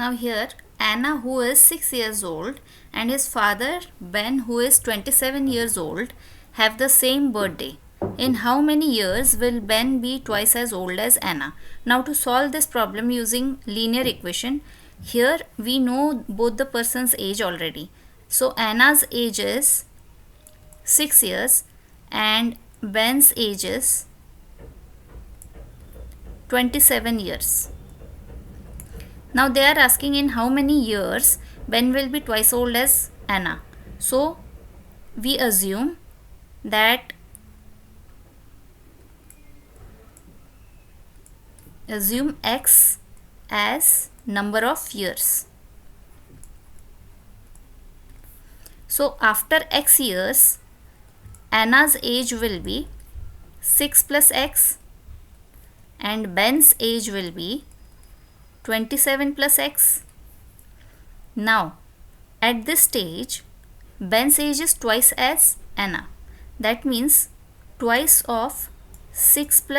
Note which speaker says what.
Speaker 1: Now here Anna, who is 6 years old, and his father Ben, who is 27 years old, have the same birthday. In how many years will Ben be twice as old as Anna? Now to solve this problem using linear equation, here we know both the person's age already. So Anna's age is 6 years and Ben's age is 27 years. Now they are asking in how many years Ben will be twice old as Anna. So we assume that x as number of years. So after x years, Anna's age will be 6 plus x and Ben's age will be 27 plus x. Now at this stage, Ben's age is twice as Anna. That means twice of 6 plus